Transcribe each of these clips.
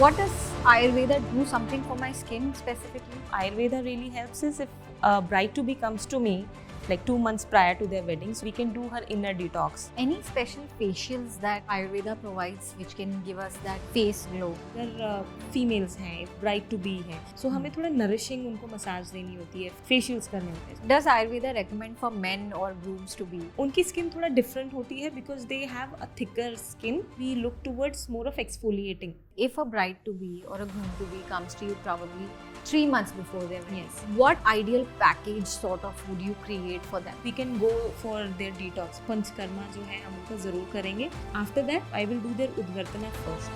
What does Ayurveda do something for my skin specifically? Ayurveda really helps is if a bride-to-be comes to me like 2 months prior to their wedding, so we can do her inner detox. Any special facials that Ayurveda provides which can give us that face glow? अगर females हैं, bride to B हैं, सो हमें थोड़ा nourishing उनको massage देनी होती है, facials करने होते हैं. Does Ayurveda recommend for men or grooms to be? उनकी स्किन थोड़ा डिफरेंट होती है because they have a thicker skin. We look towards more of exfoliating. If a bride to be or a groom to be comes to you probably 3 months before their wedding, Yes. what ideal package sort of would you create for them? We can go for their detox. Panchakarma जो है हम उनका जरूर करेंगे. After that I will do their udvartana first.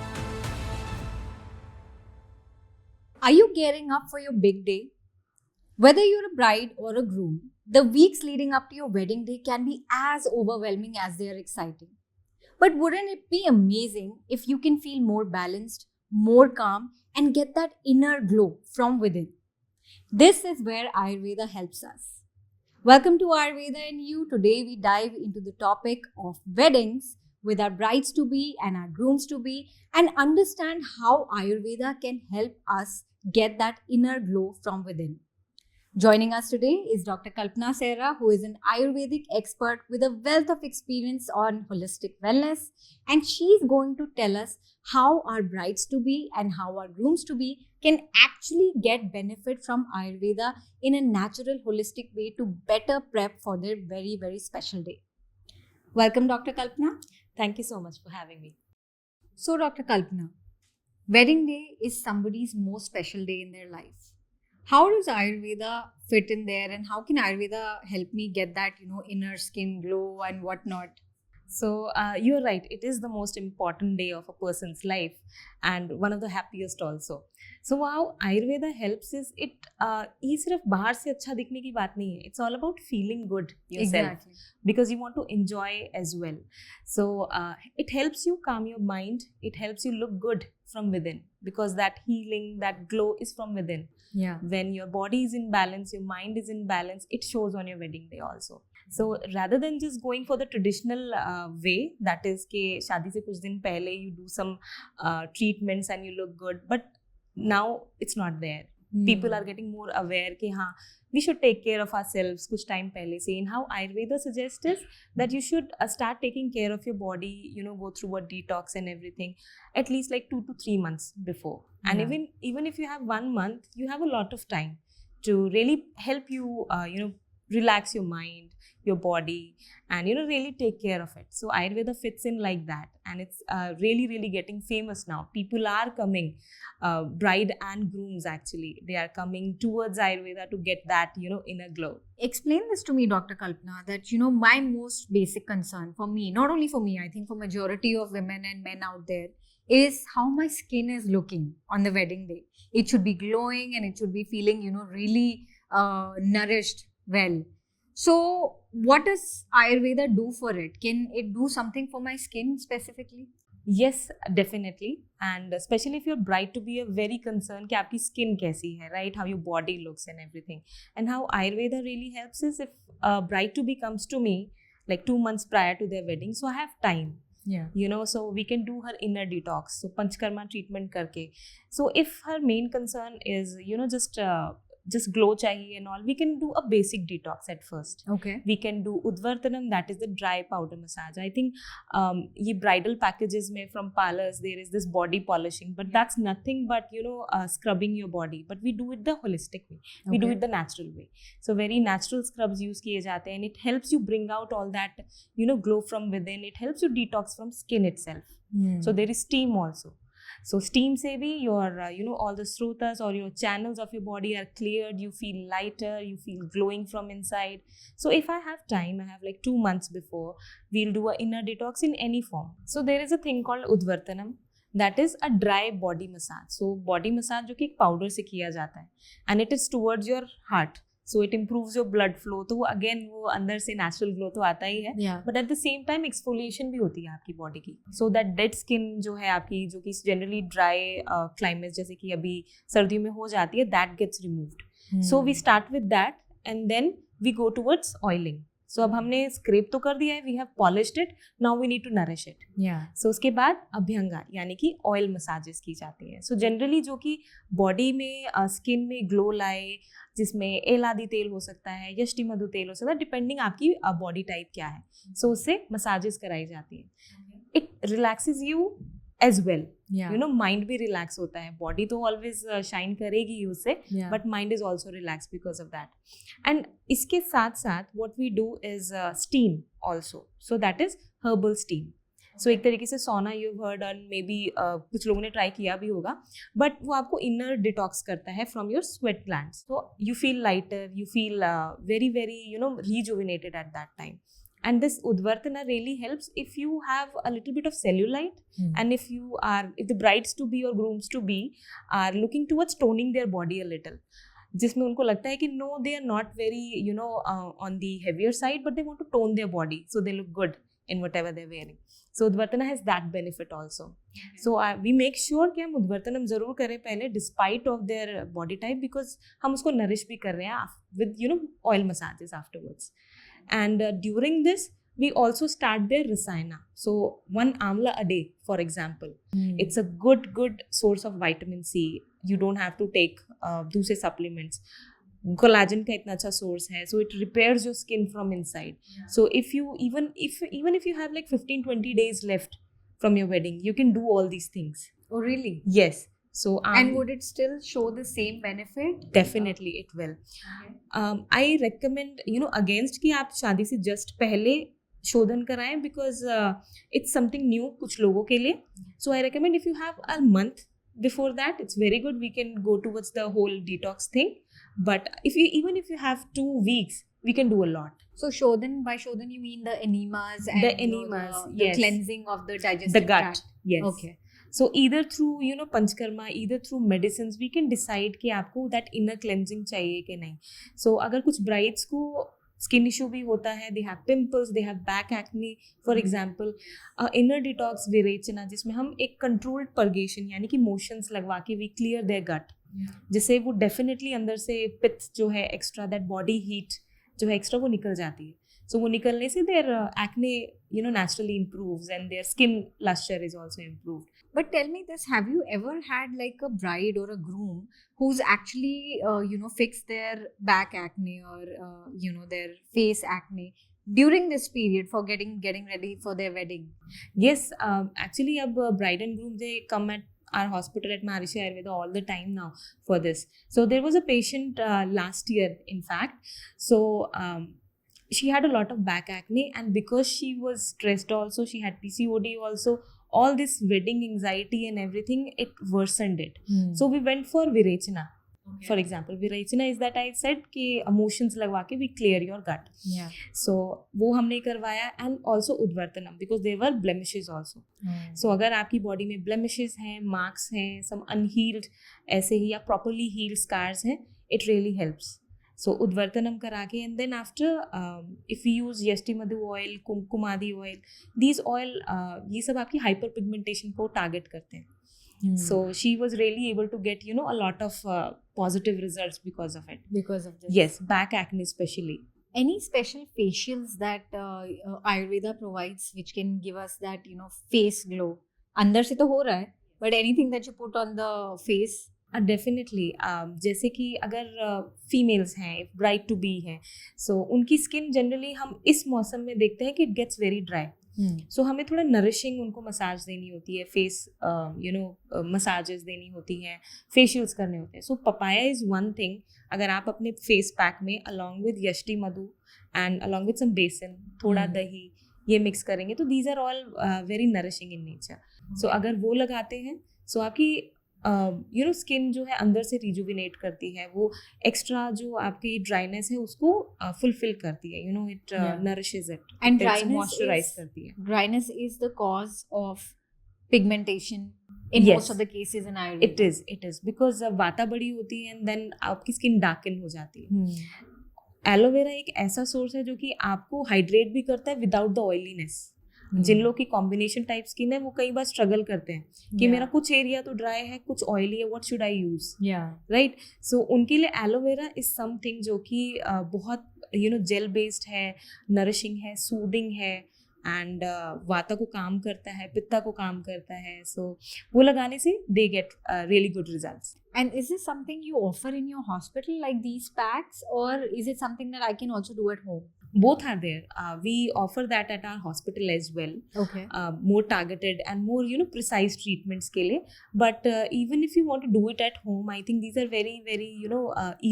Are you gearing up for your big day? Whether you're a bride or a groom, the weeks leading up to your wedding day can be as overwhelming as they are exciting. But wouldn't it be amazing if you can feel more balanced, more calm, and get that inner glow from within? This is where Ayurveda helps us. Welcome to Ayurveda and You. Today we dive into the topic of weddings with our brides to be and our grooms to be and understand how Ayurveda can help us get that inner glow from within. Joining us today is Dr. Kalpana Sehra, who is an Ayurvedic expert with a wealth of experience on holistic wellness, and she's going to tell us how our brides to be and how our grooms to be can actually get benefit from Ayurveda in a natural, holistic way to better prep for their very, very special day. Welcome, Dr. Kalpana. Thank you so much for having me. So, Dr. Kalpana, wedding day is somebody's most special day in their life. How does Ayurveda fit in there, and how can Ayurveda help me get that, inner skin glow and whatnot? So you're right, it is the most important day of a person's life and one of the happiest also. So how Ayurveda helps is it ये सिर्फ बाहर से अच्छा दिखने की बात नहीं है. It's all about feeling good yourself. Exactly. Because you want to enjoy as well. So it helps you calm your mind. It helps you look good from within because that healing, that glow is from within. Yeah. When your body is in balance, your mind is in balance, it shows on your wedding day also. So rather than just going for the traditional way, that is कि शादी से कुछ दिन पहले you do some treatments and you look good, but now it's not there. People are getting more aware कि हाँ we should take care of ourselves कुछ time पहले से. And how Ayurveda suggests is that you should start taking care of your body, go through a detox and everything at least like 2 to 3 months before. And Yeah. even if you have 1 month, you have a lot of time to really help you relax your mind, your body, and really take care of it. So Ayurveda fits in like that, and it's really, really getting famous now. People are coming, bride and grooms actually, they are coming towards Ayurveda to get that inner glow. Explain this to me, Dr. Kalpana, that my most basic concern for me, not only for me, I think for majority of women and men out there, is how my skin is looking on the wedding day. It should be glowing and it should be feeling really nourished well. So what does Ayurveda do for it? Can it do something for my skin specifically? Yes, definitely. And especially if your bride to be, a very concerned कि आपकी skin कैसी है, right? How your body looks and everything. And how Ayurveda really helps is if a bride to be comes to me like 2 months prior to their wedding, so I have time. Yeah. So we can do her inner detox. So Panchkarma treatment करके. So if her main concern is just glow चाहिए and all, we can do a basic detox at first. Okay. We can do Udvartanam, that is the dry powder massage. I think ये bridal packages में from parlors there is this body polishing, but that's nothing but scrubbing your body. But we do it the holistic way. We do Okay. it the natural way. So very natural scrubs use किए जाते हैं, and it helps you bring out all that glow from within. It helps you detox from skin itself. So there is steam also. So steam से भी your all the srotas or your channels of your body are cleared. You feel lighter, you feel glowing from inside. So if I have time, I have like 2 months before, we'll do a inner detox in any form. So there is a thing called Udvartanam, that is a dry body massage. So body massage जो कि एक powder से किया जाता है, and it is towards your heart. So it improves your blood flow. तो वो again वो अंदर से natural glow तो आता ही है. Yeah. But at the same time exfoliation भी होती है आपकी body की. So that dead skin जो है आपकी, जो कि generally dry climate जैसे कि अभी सर्दियों में हो जाती है, that gets removed. So we start with that and then we go towards oiling. सो अब हमने स्क्रैप तो कर दिया है, we have polished it, now we need to nourish it. So उसके बाद अभ्यंगा यानी कि ऑयल मसाजेस की जाती हैं. सो जनरली जो कि बॉडी में स्किन में ग्लो लाए, जिसमें एलादी तेल हो सकता है, यष्टि मधु तेल हो सकता है, डिपेंडिंग आपकी बॉडी टाइप क्या है. सो उससे मसाजेस कराई जाती हैं. It relaxes you as well, you know, mind भी रिलैक्स होता है. बॉडी तो ऑलवेज शाइन करेगी ही उससे, but mind is also relax because of that. And इसके साथ साथ what we do is steam also. So that is herbal steam. So एक तरीके से sauna you heard and maybe कुछ लोगों ने ट्राई किया भी होगा, बट वो आपको इनर डिटॉक्स करता है from your sweat glands. So you feel lighter, you feel very very you know rejuvenated at that time. And this Udvartana really helps if you have a little bit of cellulite, and if the brides to be or grooms to be are looking towards toning their body a little, जिसमें उनको लगता है कि no, they are not very you know on the heavier side, but they want to tone their body so they look good in whatever they're wearing. So Udvartana has that benefit also. So we make sure कि हम उद्वर्तनम जरूर करें पहले despite of their body type, because हम उसको nourish भी कर रहे हैं with you know oil massages afterwards. And during this we also start their rasayana. So 1 amla a day, for example. It's a good source of vitamin C. You don't have to take दूसरे supplements. Collagen का इतना अच्छा source है, so it repairs your skin from inside. So if you even if you have like 15-20 days left from your wedding, you can do all these things. Oh, really? Yes. So and would it still show the same benefit? Definitely it will. I recommend you know against कि आप शादी से just पहले शोधन कराएं, because it's something new कुछ लोगों के लिए. So I recommend if you have a month before that, it's very good. We can go towards the whole detox thing. But if you have 2 weeks, we can do a lot. So Shodhan, by Shodhan you mean the enemas and the enemas, the yes. cleansing of the digestive the gut tract. Yes. Okay. So either through you know panchkarma, either through medicines, we can decide कि आपको that inner cleansing चाहिए कि नहीं. So अगर कुछ brides को skin issue भी होता है, they have pimples, they have back acne, for example, inner detox virechana, जिसमें हम एक controlled purgation यानी कि motions लगवा के we clear their gut, जिससे वो definitely अंदर से पित्त जो है extra, that body heat जो है extra, वो निकल जाती है. So वो निकलने से their acne you know naturally improves and their skin luster is also improved. But tell me this, have you ever had like a bride or a groom who's actually you know fixed their back acne or you know their face acne during this period for getting ready for their wedding? Yes, actually अब bride and groom they come at our hospital at Maharishi Ayurveda all the time now for this. So there was a patient last year in fact. So she had a lot of back acne, and because she was stressed also, she had PCOD also, all this wedding anxiety and everything, it worsened it. So we went for virechana. Okay. For example, virechana is that I said कि emotions लगवा के we clear your gut. Yeah. So वो हमने करवाया, and also udvartanam because there were blemishes also. So अगर आपकी body में blemishes हैं, marks हैं, some unhealed ऐसे ही या properly healed scars हैं, it really helps. So udvartanam करा के, and then after if we use yashti madhu oil, kumkumadi oil, these oil ये सब आपकी hyperpigmentation को target करते हैं. So she was really able to get you know a lot of positive results because of it. Because of this. Yes, back acne especially. Any special facials that Ayurveda provides which can give us that you know face glow? अंदर से तो हो रहा है, but anything that you put on the face? Definitely जैसे कि अगर females हैं, ब्राइड टू बी हैं, सो उनकी स्किन जनरली हम इस मौसम में देखते हैं कि इट गेट्स वेरी ड्राई. सो हमें थोड़ा नरिशिंग उनको मसाज देनी होती है, फेस यू नो मसाजेस देनी होती हैं, फेशियल्स करने होते हैं. So papaya is one thing. अगर आप अपने फेस पैक में along with yashti madhu and along with some besan, थोड़ा दही, ये मिक्स करेंगे, तो these are all very nourishing in nature. So अगर वो लगाते हैं, सो आपकी यू नो स्किन जो है अंदर से रिजुविनेट करती है, वो एक्स्ट्रा जो आपकी ड्राइनेस है उसको फुलफिल करती है, you know it nourishes it and dryness moisturise करती है. Dryness is the cause of pigmentation in Yes. most of the cases in Ayurveda. It is because वाता बड़ी होती है and then आपकी स्किन डार्कन हो जाती है. एलोवेरा एक ऐसा सोर्स है जो कि आपको हाइड्रेट भी करता है विदाउट द ऑयलीनेस. जिन लोग की कॉम्बिनेशन टाइप स्किन है वो कई बार स्ट्रगल करते हैं कि मेरा कुछ एरिया तो ड्राई है, कुछ ऑयली है, what should I use, right. So उनके लिए एलोवेरा इज समथिंग जो कि बहुत जेल बेस्ड है, नरिशिंग है, सूदिंग है, एंड वाता को काम करता है, पित्ता को काम करता है. सो वो लगाने से they get really good results. And is this something you offer in your hospital, like these packs, or is it something that I can also do at home? Both are there. We offer that at our hospital as well. Okay. More targeted and more precise treatments के लिए. But even if you want to do it at home, I think these are very very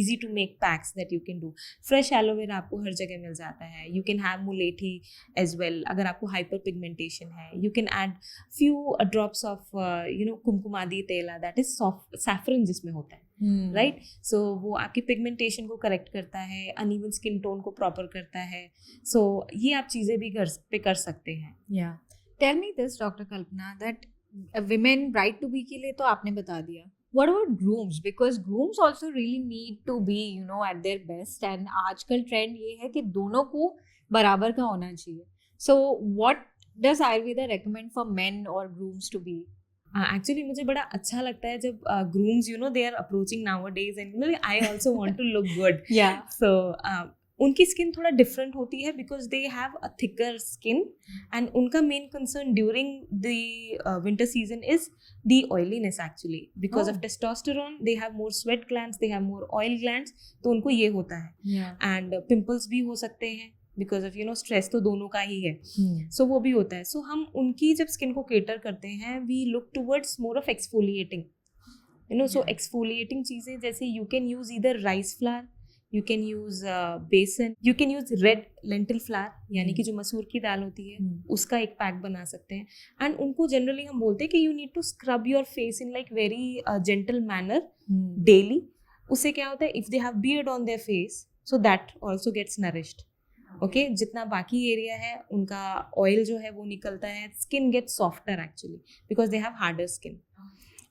easy to make packs that you can do. Fresh aloe vera आपको हर जगह मिल जाता है. You can have mulethi as well. अगर आपको hyperpigmentation है, you can add few drops of kumkumadi tela, that is soft saffron जिसमें होता है. राइट. सो वो आपकी पिगमेंटेशन को करेक्ट करता है, अनइवन स्किन टोन को प्रॉपर करता है. सो ये आप चीज़ें भी घर पे कर सकते हैं. या tell me this doctor Kalpana, that women bride to be के लिए तो आपने बता दिया, what about grooms, because grooms also really need to be at their best, and आजकल ट्रेंड ये है कि दोनों को बराबर का होना चाहिए. So what does Ayurveda recommend for men और ग्रूम्स टू बी? एक्चुअली मुझे बड़ा अच्छा लगता है जब grooms they are approaching nowadays and I also want to look good. So उनकी स्किन थोड़ा डिफरेंट होती है because they have a thicker skin, and उनका main concern during the winter season is the oiliness actually, because of testosterone they have more sweat glands, they have more oil glands, तो उनको ये होता है. And pimples भी हो सकते हैं बिकॉज ऑफ स्ट्रेस तो दोनों का ही है. सो वो भी होता है. सो हम उनकी जब स्किन को केटर करते हैं, we look towards more of exfoliating. So exfoliating चीज़ें जैसे you can use either rice flour, you can use besan, you can use red lentil flour यानी कि जो मसूर की दाल होती है उसका एक पैक बना सकते हैं. एंड उनको जनरली हम बोलते हैं कि you need to scrub your face in like very gentle manner daily. उससे क्या होता है, if they have beard on their face, so that also gets nourished. Okay, जितना बाकी एरिया है उनका ऑयल जो है वो निकलता है. Skin get softer actually because they have harder skin.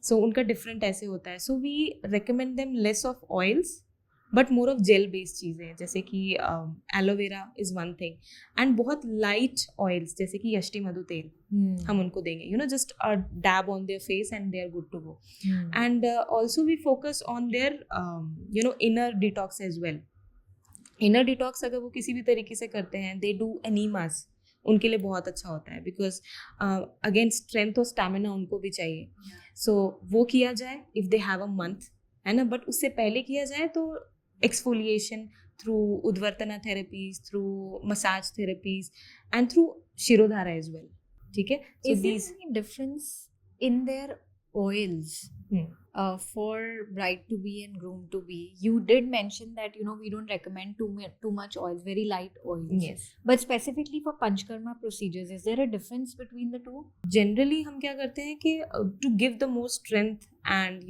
So उनका डिफरेंट ऐसे होता है. So we recommend them less of oils but more of gel based चीज़ें, जैसे कि aloe vera is one thing, and बहुत लाइट ऑयल्स जैसे कि यष्टि मधु तेल हम उनको देंगे, just a dab on their face and they are good to go. And also we focus on their inner detox as well. Inner detox अगर वो किसी भी तरीके से करते हैं, दे डू एनीमास, उनके लिए बहुत अच्छा होता है बिकॉज अगेन स्ट्रेंथ और स्टैमिना उनको भी चाहिए. सो वो किया जाए if they have a month, है ना. बट उससे पहले किया जाए तो exfoliation through udvartana therapies, through massage therapies and through shirodhara as well. ठीक है. Is there any difference in their oils for bride to be and groom to be? You did mention that we don't recommend too much oils, very light oils. Yes. But specifically for panchkarma procedures, is there a difference between the two? Generally हम क्या करते हैं कि to give the more strength and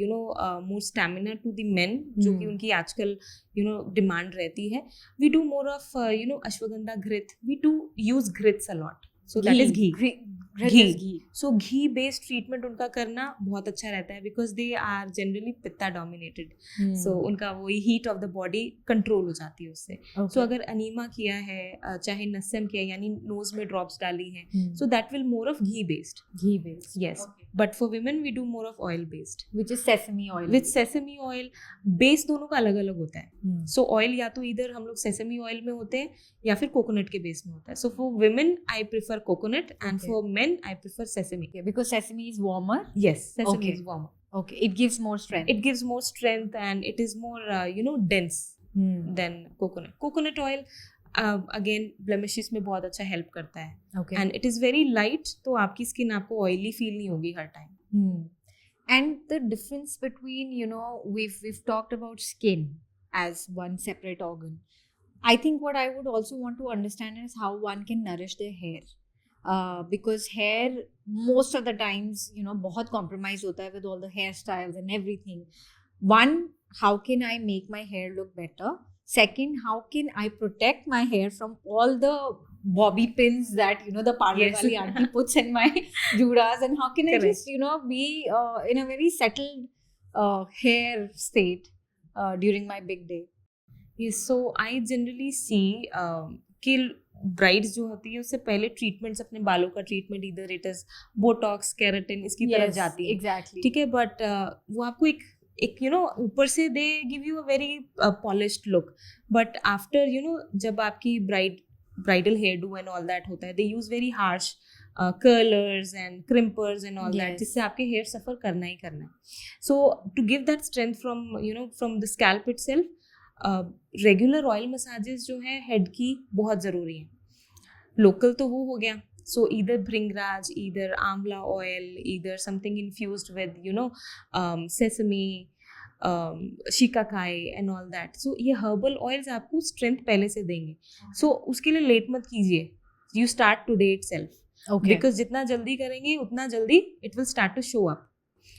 more stamina to the men, जो कि उनकी आजकल demand रहती है, we do more of ashwagandha ghrita. We do use ghritas a lot. So that is ghee. So ghee based treatment उनका करना बहुत अच्छा रहता है because they are generally pitta dominated. So उनका वही heat of the body control हो जाती है उससे. सो अगर अनीमा किया है, चाहे नस्यम किया है यानी नोज में ड्रॉप्स डाली हैं, so that will more of ghee based. Yes. But for women we do more of oil based, which is sesame oil. With sesame oil. Base दोनों का अलग अलग होता है. सो ऑयल या तो इधर हम लोग सेसमी ऑयल में होते हैं या फिर कोकोनट के बेस में होता है. So for women I prefer coconut and for main I prefer sesame. Because sesame is warmer. Yes, sesame is warmer. Okay, it gives more strength. It gives more strength and it is more dense than coconut. Coconut oil again blemishes में बहुत अच्छा help करता है. Okay. And it is very light, तो आपकी skin आपको oily feel नहीं होगी हर time. And the difference between, we've talked about skin as one separate organ. I think what I would also want to understand is how one can nourish their hair. Because hair most of the times बहुत compromise होता है with all the hairstyles and everything. One, how can I make my hair look better? Second, how can I protect my hair from all the bobby pins that the parlor wali auntie puts in my judas, and how can I just be in a very settled hair state during my big day? Yes, so I generally see कि brides जो होती है उससे पहले treatments, अपने बालों का treatment, इधर इट इज बोटॉक्स, केराटिन, इसकी तरफ जाती है, एग्जैक्टली, ठीक है, बट वो आपको एक ऊपर से they give you a very polished look, but after जब आपकी bridal hairdo and all that होता है, they use very harsh curlers and crimpers and all that, जिससे आपके हेयर सफर करना ही करना है. So to give that strength from the scalp itself, regular oil massages जो है हेड की बहुत ज़रूरी है. लोकल तो वो हो गया, so either bhringraj, either amla oil, either something infused with sesame, shikakai and all that. So ये herbal oils आपको strength पहले से देंगे. So उसके लिए लेट मत कीजिए, you start today itself. okay, because जितना जल्दी करेंगे उतना जल्दी it will start to show up.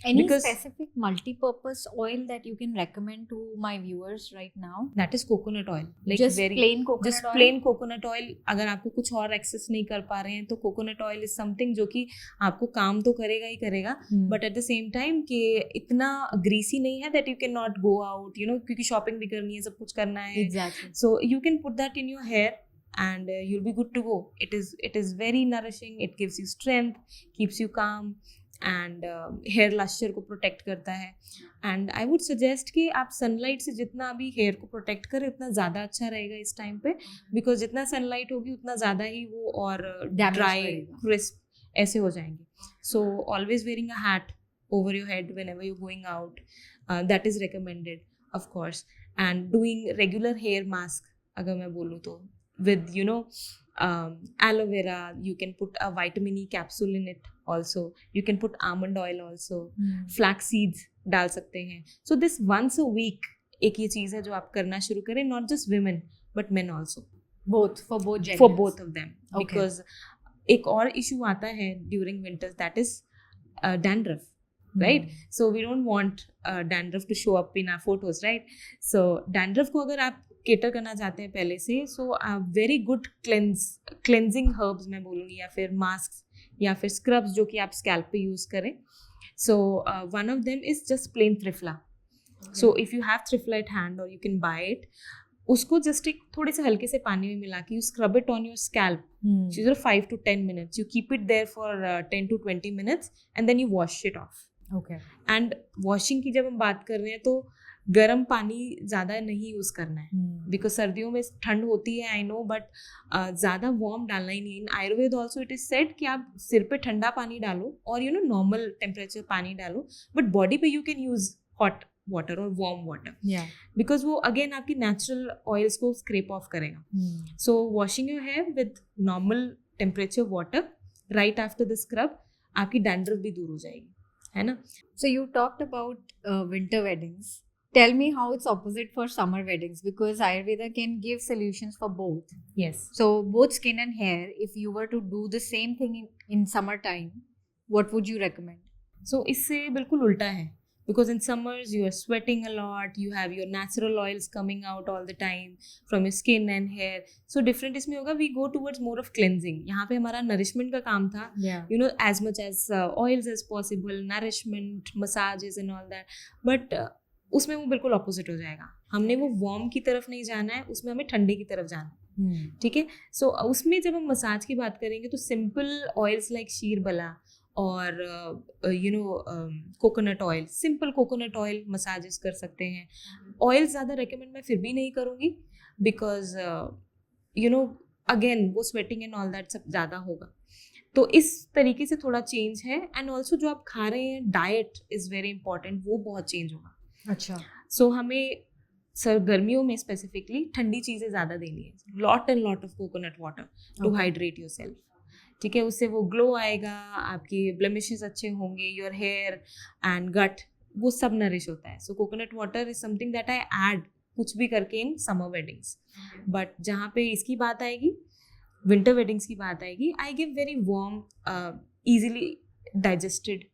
any because- specific multi-purpose oil that you can recommend to my viewers right now? that is coconut oil, like just very plain coconut just oil? plain coconut oil. अगर आपको कुछ और access नहीं कर पा रहे हैं तो coconut oil is something जो कि आपको काम तो करेगा ही करेगा, but at the same time कि इतना ग्रीसी नहीं है that you can not go out, क्योंकि शॉपिंग भी करनी है, सब कुछ करना है, exactly, so you can put that in your hair and you'll be good to go. It is very nourishing, it gives you strength, keeps you calm and hair luster को protect करता है. and I would suggest कि आप sunlight से जितना अभी hair को protect करें उतना ज़्यादा अच्छा रहेगा इस टाइम पे, because जितना sunlight होगी उतना ज़्यादा ही वो और Damage dry करेगा. crisp ऐसे हो जाएंगे. so always wearing a hat over your head whenever you're going out, that is recommended of course. and doing regular hair mask अगर मैं बोलूँ तो with aloe vera, you can put a vitamin E capsule in it also, you can put almond oil also, flax seeds डाल सकते हैं. so this once a week एक ये चीज़ है जो आप करना शुरू करें, not just women but men also, for both genders, for both of them. Okay. because एक और issue आता है during winters, that is dandruff, right? so we don't want dandruff to show up in our photos, right? so dandruff को अगर आप cater करना चाहते हैं पहले से, so very good cleansing herbs मैं बोलूँगी, या फिर मास्क या फिर स्क्रब्स जो कि आप स्कैल्प पे यूज़ करें. So one of them is just plain triphala. So if you have triphala eight hand और यू कैन बाय इट, उसको जस्ट एक थोड़े से हल्के से पानी में मिला के you scrub it on your scalp, 5 to 10 minutes, you keep it there for 10 to 20 minutes and then you wash it off. okay, and washing की जब हम बात कर रहे हैं तो गर्म पानी ज़्यादा नहीं यूज़ करना है, बिकॉज सर्दियों में ठंड होती है, आई नो, बट ज़्यादा वार्म डालना ही नहीं. In Ayurveda also it is said कि आप सिर पे ठंडा पानी डालो और नॉर्मल टेम्परेचर पानी डालो, बट बॉडी पे you can use hot water और वार्म वाटर, yeah, बिकॉज वो अगेन आपकी नेचुरल ऑयल्स को स्क्रेप ऑफ करेगा. So washing your hair with normal temperature water right after the scrub, आपकी डैंड्रफ भी दूर हो जाएगी, है ना. so you talked about winter weddings. Tell me how it's opposite for summer weddings, because Ayurveda can give solutions for both. Yes. So both skin and hair, if you were to do the same thing in summertime, what would you recommend? So इससे बिल्कुल उल्टा है, because in summers you are sweating a lot, you have your natural oils coming out all the time from your skin and hair. So different इसमें होगा, we go towards more of cleansing. यहाँ पे हमारा nourishment का काम था, Yeah. as much as oils as possible, nourishment, massages and all that. But उसमें वो बिल्कुल ऑपोजिट हो जाएगा. हमने वो वार्म की तरफ नहीं जाना है, उसमें हमें ठंडे की तरफ जाना है. ठीक है. सो उसमें जब हम मसाज की बात करेंगे तो सिंपल ऑयल्स लाइक शीर बला और coconut oil, simple coconut oil massages कर सकते हैं. ऑयल ज़्यादा रिकमेंड मैं फिर भी नहीं करूँगी, बिकॉज अगेन वो स्वेटिंग एंड ऑल दैट सब ज़्यादा होगा. तो इस तरीके से थोड़ा चेंज है. एंड ऑल्सो जो आप खा रहे हैं, डाइट इज़ वेरी इंपॉर्टेंट, वो बहुत चेंज होगा. अच्छा. सो हमें गर्मियों में स्पेसिफिकली ठंडी चीज़ें ज़्यादा देनी है. Lot and lot of coconut water to hydrate yourself. ठीक है, उससे वो ग्लो आएगा, आपके ब्लेमिशेस अच्छे होंगे, योर हेयर एंड गट वो सब नरिश होता है. सो coconut water is something that I add कुछ भी करके इन समर वेडिंग्स. बट जहाँ पे इसकी बात आएगी, विंटर वेडिंग्स की बात आएगी, I give very warm, easily digested,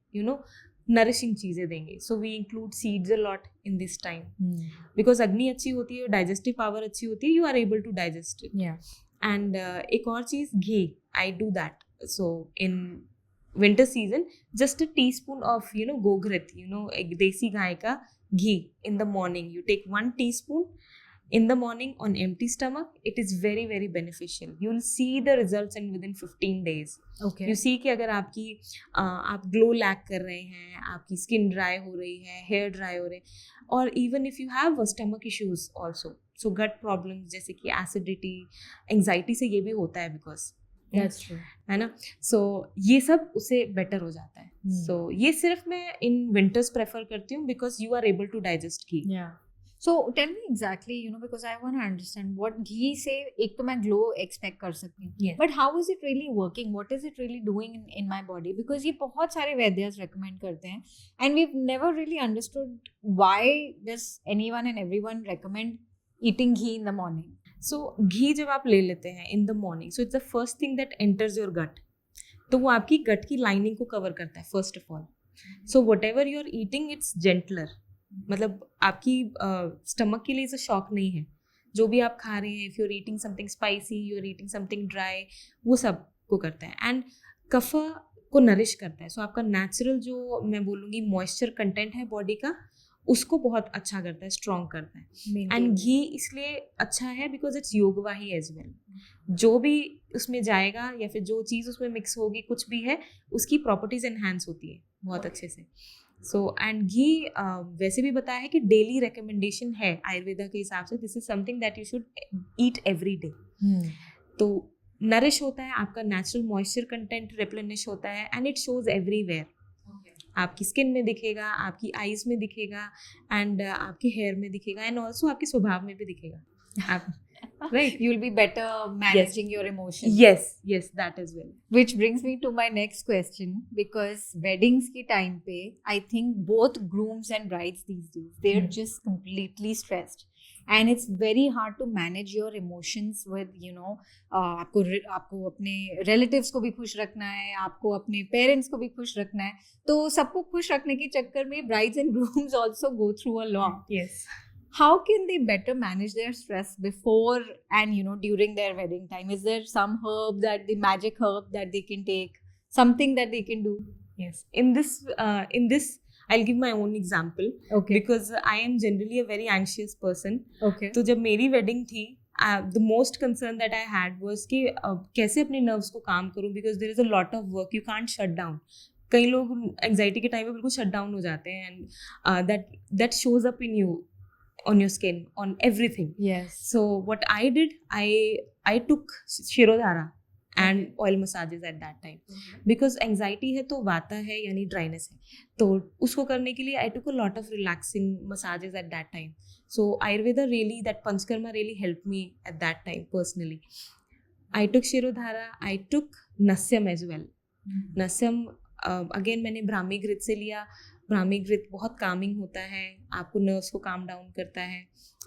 nourishing चीज़ें देंगे. So we include seeds a lot in this time, because अग्नि अच्छी होती है, डाइजेस्टिव पावर अच्छी होती है, you are able to digest it. And एक और चीज़, ghee, I do that. So in winter season just a teaspoon of goghrita, एक देसी गाय का घी in the morning, you take 1 teaspoon in the morning on empty stomach, it is very very beneficial. You will see the results in within 15 days. Okay. You see कि अगर आपकी आप glow lack कर रहे हैं, आपकी स्किन ड्राई हो रही है, हेयर ड्राई हो रहे हैं, और even if you have stomach issues also, so gut problems जैसे कि एसिडिटी, एंग्जाइटी से ये भी होता है बिकॉज That's true. है ना. सो ये सब उससे बेटर हो जाता है. सो ये सिर्फ मैं इन विंटर्स प्रेफर करती हूँ because you are able to digest ghee. Yeah. So tell me exactly, because I want to understand what ghee से एक तो मैं glow expect कर सकती हूँ, Yes. but how is it really working? What is it really doing in my body? Because ये बहुत सारे वैद्यस recommend करते हैं, and we've never really understood why does anyone and everyone recommend eating ghee in the morning. सो घी जब आप ले लेते हैं in the morning, so it's the first thing that enters your gut. तो वो आपकी गट की लाइनिंग को कवर करता है first of all. So whatever you are eating it's gentler. मतलब आपकी स्टमक के लिए इसे शॉक नहीं है. जो भी आप खा रहे हैं, if you are eating something spicy, you are eating something dry, वो सब को करता है. एंड कफा को नरिश करता है. सो आपका नेचुरल जो मैं बोलूँगी मॉइस्चर कंटेंट है बॉडी का, उसको बहुत अच्छा करता है, स्ट्रॉन्ग करता है. एंड घी इसलिए अच्छा है बिकॉज इट्स योगवाही एज वेल. जो भी उसमें जाएगा या फिर जो चीज़ उसमें मिक्स होगी, कुछ भी है, उसकी प्रॉपर्टीज एनहांस होती है बहुत अच्छे से. सो एंड घी वैसे भी बताया है कि डेली रिकमेंडेशन है आयुर्वेदा के हिसाब से. This is something that you should eat every day. तो नरिश होता है, आपका नेचुरल मॉइस्चर कंटेंट रिप्लेनिश होता है, एंड इट शोज एवरीवेयर. आपकी स्किन में दिखेगा, आपकी आईज में दिखेगा, एंड आपके हेयर में दिखेगा, एंड ऑल्सो आपके स्वभाव में भी दिखेगा. आप Right, you'll be better managing your emotions. Yes, that as well. Which brings me to my next question, because weddings ki time pe, I think both grooms and brides these days, they're just completely stressed, and it's very hard to manage your emotions with आपको अपने relatives को भी खुश रखना है, आपको अपने parents को भी खुश रखना है. तो सबको खुश रखने के चक्कर में brides and grooms also go through a lot. Yes. How can they better manage their stress before and during their wedding time? Is there some herb, that the magic herb that they can take, something that they can do? Yes. In this I'll give my own example. Okay. Because I am generally a very anxious person. Okay. तो जब मेरी wedding थी, the most concern that I had was कि कैसे अपने nerves को calm करूँ, because there is a lot of work, you can't shut down. कई लोग anxiety के time पे बिल्कुल shut down हो जाते हैं, and that shows up in you, on your skin, on everything. Yes. So what I did, I took Shirodhara and oil massages at that time. Because anxiety है तो वाता है यानी dryness है, तो उसको करने के लिए I took a lot of relaxing massages at that time. So Ayurveda really, that Panchkarma really helped me at that time personally. I took Shirodhara, I took Nasyam as well. Nasyam again मैंने Brahmi Grit से लिया. ब्राह्मी घृत बहुत कामिंग होता है, आपको nerves को काम डाउन करता है.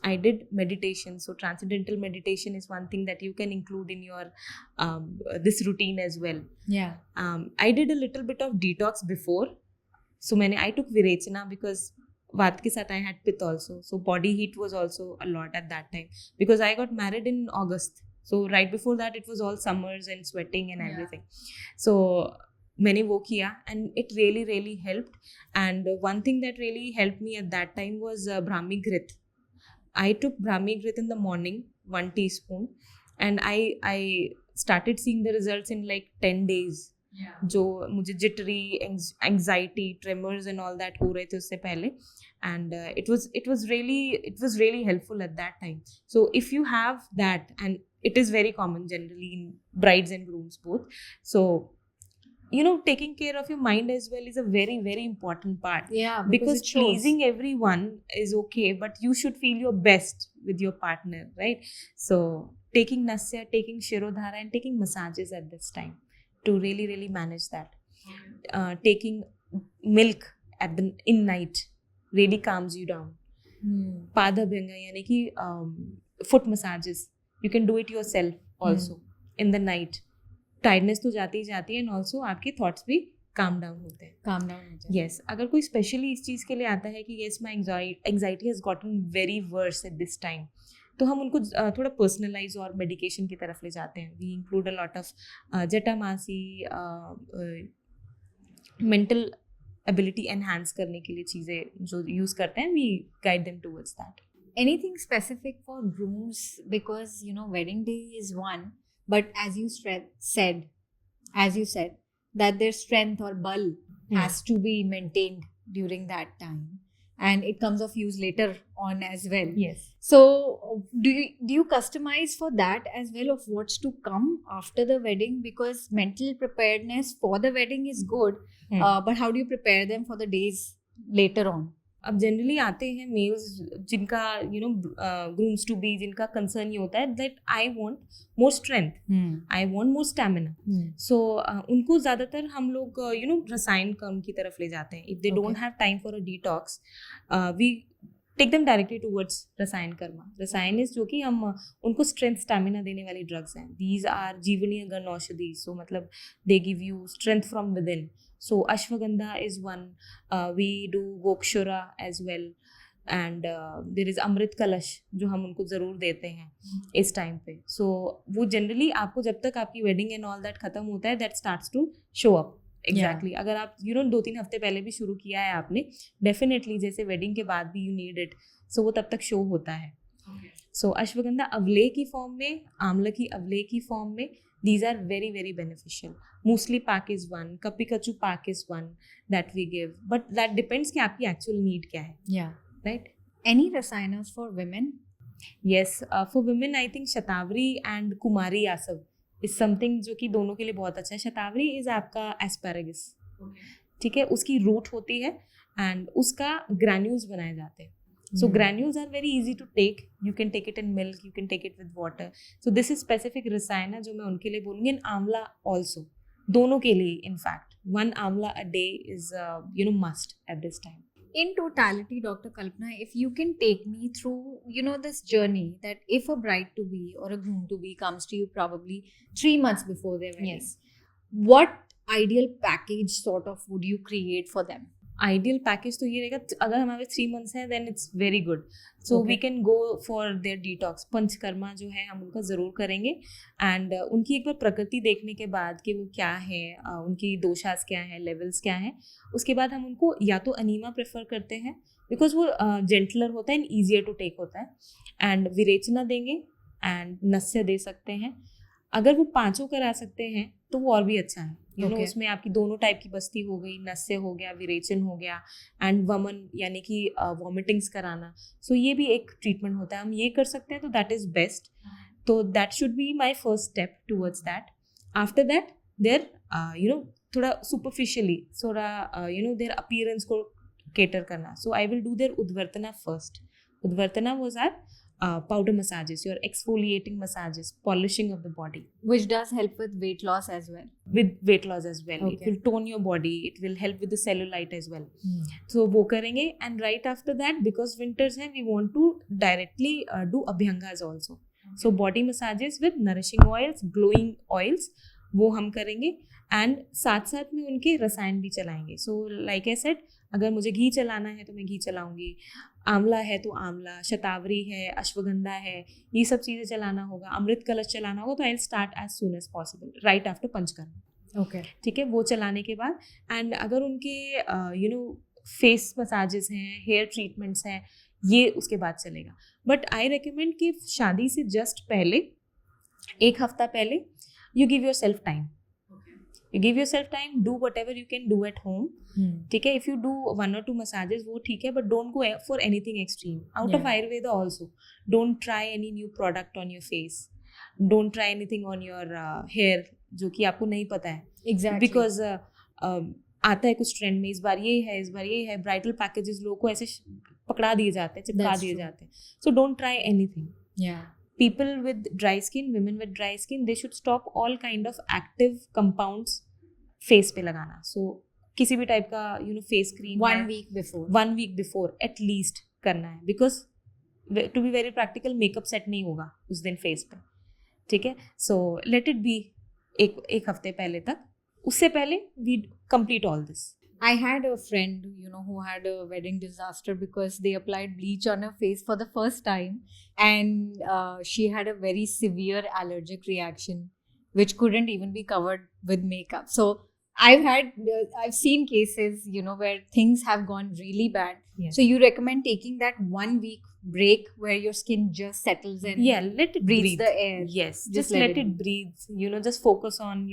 I did meditation. So transcendental meditation is one thing that you can include in your this routine as well. I did a little bit of detox before. So मैंने I took virechana because vata के साथ I had pitta also. So body heat was also a lot at that time because I got married in August. So right before that it was all summers and sweating and everything. So मैंने वो किया, and it really really helped. And one thing that really helped me at that time was brahmi ghrita. I took brahmi ghrita in the morning, 1 teaspoon, and I started seeing the results in like 10 days. जो मुझे jittery, anxiety, tremors and all that हो रहे थे उससे पहले, and it was really helpful at that time. So if you have that, and it is very common generally in brides and grooms both, so taking care of your mind as well is a very very important part. Yeah, because pleasing everyone is okay, but you should feel your best with your partner, right? So taking Nasya, taking Shirodhara, and taking massages at this time to really really manage that. Taking milk in night really calms you down. Padabhyanga yani ki foot massages, you can do it yourself also in the night. Tiredness तो जाती ही जाती है, and also आपके thoughts भी calm down होते हैं. Yes. अगर कोई स्पेशली इस चीज़ के लिए आता है कि yes my anxiety has gotten very worse at this time, तो हम उनको थोड़ा पर्सनलाइज और मेडिकेशन की तरफ ले जाते हैं. We include a lot of jatamansi, mental ability enhance करने के लिए चीज़ें जो यूज़ करते हैं, we guide them towards that. Anything specific for grooms? Because wedding day is one, but as you said that their strength or bal has to be maintained during that time, and it comes of use later on as well. Yes. So do you customize for that as well, of what's to come after the wedding? Because mental preparedness for the wedding is good, but how do you prepare them for the days later on? अब generally आते हैं males जिनका grooms to be, जिनका concern ये होता है that I want more strength, I want more stamina. So उनको ज़्यादातर हम लोग रसायन कर्म की तरफ ले जाते हैं. If they don't have time for a detox, we take them directly towards rasayan karma. रसायन इज जो कि हम उनको स्ट्रेंथ स्टैमिना देने वाली ड्रग्स हैं. दीज आर जीवनीय गण औषधि. सो मतलब दे give you strength from with in. So ashwagandha is one. We do gokshura as well, and there is amrit kalash जो हम उनको ज़रूर देते हैं इस टाइम पे. So वो जनरली आपको जब तक आपकी वेडिंग एंड ऑल दैट खत्म होता है, that starts to show up. Exactly. अगर आप 2-3 हफ्ते पहले भी शुरू किया है आपने, डेफिनेटली जैसे वेडिंग के बाद भी यू नीड इट, सो वो तब तक शो होता है. सो अश्वगंधा अवले की फॉर्म में, आंवला की अवले की फॉर्म में, these are very very beneficial. Musli pack is one, kapi kachu pack is one that we give, but that depends कि आपकी actual need क्या है. Yeah. Right? Any rasayanas for women? Yes, for women I think shatavari and Kumari Asava is something जो कि दोनों के लिए बहुत अच्छा है. शतावरी is आपका asparagus. ठीक है, उसकी रूट होती है and उसका granules बनाए जाते हैं. So granules are very easy to take. You can take it in milk, you can take it with water. So this is specific rasayana जो मैं उनके लिए बोलूँगी. And आंवला also, दोनों के लिए in fact. 1 आंवला a day is must at this time. In totality, Dr. Kalpana, if you can take me through this journey, that if a bride to be or a groom to be comes to you probably 3 months before their wedding, Yes. what ideal package sort of would you create for them? Ideal package तो ये रहेगा, अगर हमारे 3 months है then it's very good. So we can go for their detox. Panchakarma जो है हम उनका ज़रूर करेंगे. एंड उनकी एक बार प्रकृति देखने के बाद कि वो क्या है, उनकी दोषास क्या है, लेवल्स क्या हैं, उसके बाद हम उनको या तो अनीमा प्रेफर करते हैं बिकॉज वो जेंटलर होता है एंड ईजियर टू टेक होता है. एंड विरेचना देंगे एंड नस्य दे सकते हैं. अगर वो 5 करा सकते हैं तो वो और भी अच्छा है. उसमें आपकी दोनों टाइप की बस्ती हो गई, नस्य हो गया, विरेचन हो गया, एंड वमन यानी कि वॉमिटिंग्स कराना. सो ये भी एक ट्रीटमेंट होता है, हम ये कर सकते हैं तो दैट इज़ बेस्ट. तो that should be my first step towards that. After that their थोड़ा सुपरफिशियली थोड़ा देयर अपीयरेंस को केटर करना. So I will do their udvartana first. Udvartana was our powder massages, your exfoliating massages, polishing of the body, which does help with weight loss as well. With weight loss as well. Okay. It will tone your body, it will help with the cellulite as well. So वो करेंगे. And right after that, because winters हैं, we want to directly do abhyangas also. So body massages with nourishing oils, glowing oils, वो हम करेंगे. And साथ साथ में उनके रसायन भी चलाएंगे. सो लाइक आई सेड, अगर मुझे घी चलाना है तो मैं घी चलाऊंगी, आंवला है तो आंवला, शतावरी है, अश्वगंधा है, ये सब चीज़ें चलाना होगा, अमृत कलश चलाना होगा. तो I will start as soon as possible right after panchakarma. Okay, ठीक है, वो चलाने के बाद. एंड अगर उनके फेस मसाजेस हैं, हेयर ट्रीटमेंट्स हैं, ये उसके बाद चलेगा. बट आई रिकमेंड कि शादी से जस्ट पहले, 1 हफ्ता पहले, you give your self time. You give yourself time, do whatever you can do at home. ठीक है, if you do 1 or 2 massages वो ठीक है, but don't go for anything extreme. Out of Ayurveda also, don't try any new product on your face. Don't try anything on your hair जो कि आपको नहीं पता है. Exactly. Because आता है कुछ ट्रेंड में, इस बार ये है, इस बार ये है. ब्राइडल पैकेजेस लोगों को ऐसे पकड़ा दिए जाते हैं, चिपका दिए जाते हैं. So don't try anything. Yeah. People with dry skin, women with dry skin, they should stop all kind of active compounds face पे लगाना. So किसी भी टाइप का face cream 1 week before. 1 week before at least करना है. Because to be very practical, makeup set नहीं होगा उस दिन face पे. ठीक है, so let it be एक हफ्ते पहले तक. उससे पहले we complete all this. I had a friend, who had a wedding disaster because they applied bleach on her face for the first time, and she had a very severe allergic reaction, which couldn't even be covered with makeup. So I've seen cases, where things have gone really bad Yes. So you recommend taking that 1 week break where your skin just settles and Yeah, let it breathes breathe. the air. Yes, Just just let let it it breathe. Just focus on,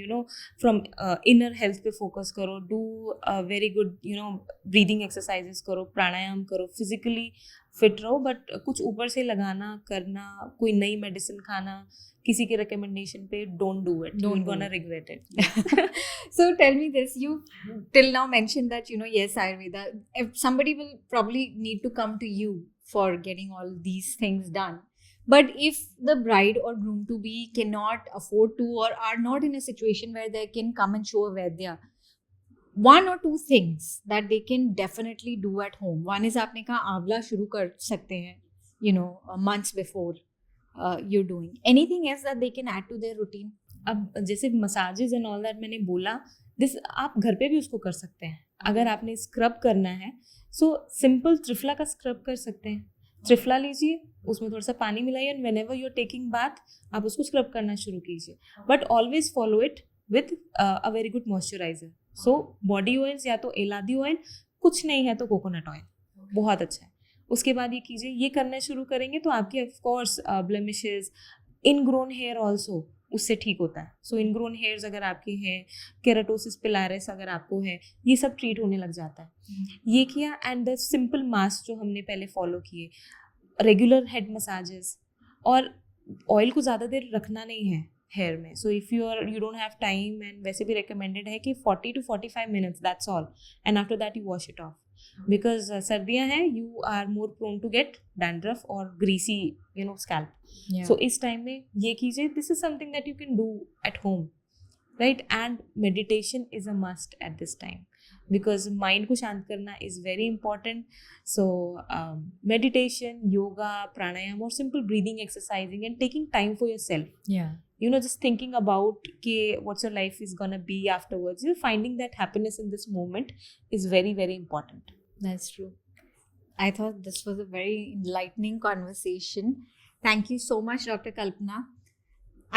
from inner health पे focus करो. Do very good, breathing exercises करो, प्राणायाम करो, physically fit रहो. But कुछ ऊपर से लगाना, करना, कोई नई medicine खाना, किसी के recommendation पे don't do it. Don't You're do gonna it. regret it. So tell me this, you till now mentioned that, yes, Ayurveda, if somebody will probably need to come to you for getting all these things done. But if the bride or groom to be cannot afford to or are not in a situation where they can come and show a Vaidya, one or two things that they can definitely do at home. One is आपने कहा आंवला शुरू कर सकते हैं, months before you're doing. Anything else that they can add to their routine? अब जैसे massages and all that मैंने बोला, दिस आप घर पे भी उसको कर सकते हैं. अगर आपने स्क्रब करना है, सो सिंपल त्रिफला का स्क्रब कर सकते हैं. त्रिफला लीजिए, उसमें थोड़ा सा पानी मिलाइए, and whenever you are taking bath आप उसको स्क्रब करना शुरू कीजिए. But always follow it with a very good moisturiser. So body oils या तो एलादी ऑयल, कुछ नहीं है तो कोकोनट ऑयल बहुत अच्छा है. उसके बाद ये कीजिए, ये करना शुरू करेंगे तो आपके of course blemishes, ingrown hair also उससे ठीक होता है. सो इनग्रोन हेयर्स अगर आपके हैं, केराटोसिस पिलारिस अगर आपको है, ये सब ट्रीट होने लग जाता है. ये किया, एंड द सिंपल मास्क जो हमने पहले फॉलो किए, रेगुलर हेड मसाजेस, और ऑयल को ज़्यादा देर रखना नहीं है हेयर में. So if you don't have time, and वैसे भी रिकमेंडेड है कि 40 to 45 minutes, that's all, and after that you wash it off. Because सर्दियाँ हैं, you are more prone to get dandruff और ग्रीसी स्कैल्प. So इस time में ये कीजिए. This is something that you can do at home, right. And meditation is a must at this time, because mind को शांत करना is very important. So meditation, yoga, pranayama, और simple breathing exercising, and taking time for yourself. Just thinking about what's your life is gonna be afterwards. Finding that happiness in this moment is very, very important. That's true. I thought this was a very enlightening conversation. Thank you so much, Dr. Kalpana.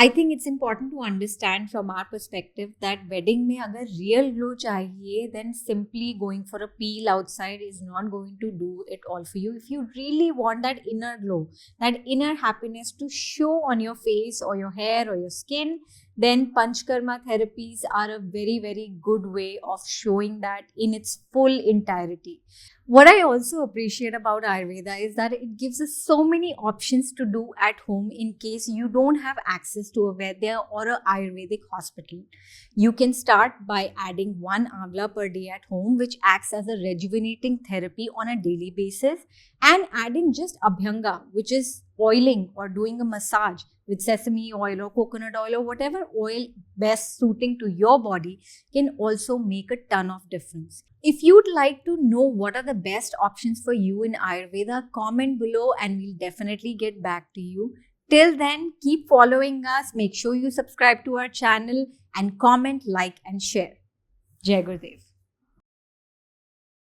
I think it's important to understand from our perspective that wedding में अगर real glow चाहिए, then simply going for a peel outside is not going to do it all for you. If you really want that inner glow, that inner happiness to show on your face or your hair or your skin, then Panchkarma therapies are a very, very good way of showing that in its full entirety. What I also appreciate about Ayurveda is that it gives us so many options to do at home in case you don't have access to a Vaidya or a Ayurvedic hospital. You can start by adding 1 amla per day at home, which acts as a rejuvenating therapy on a daily basis, and adding just Abhyanga, which is oiling or doing a massage with sesame oil or coconut oil or whatever oil best suiting to your body, can also make a ton of difference. If you'd like to know what are the best options for you in Ayurveda, comment below and we'll definitely get back to you. Till then, keep following us. Make sure you subscribe to our channel and comment, like and share. Jai Gurudev.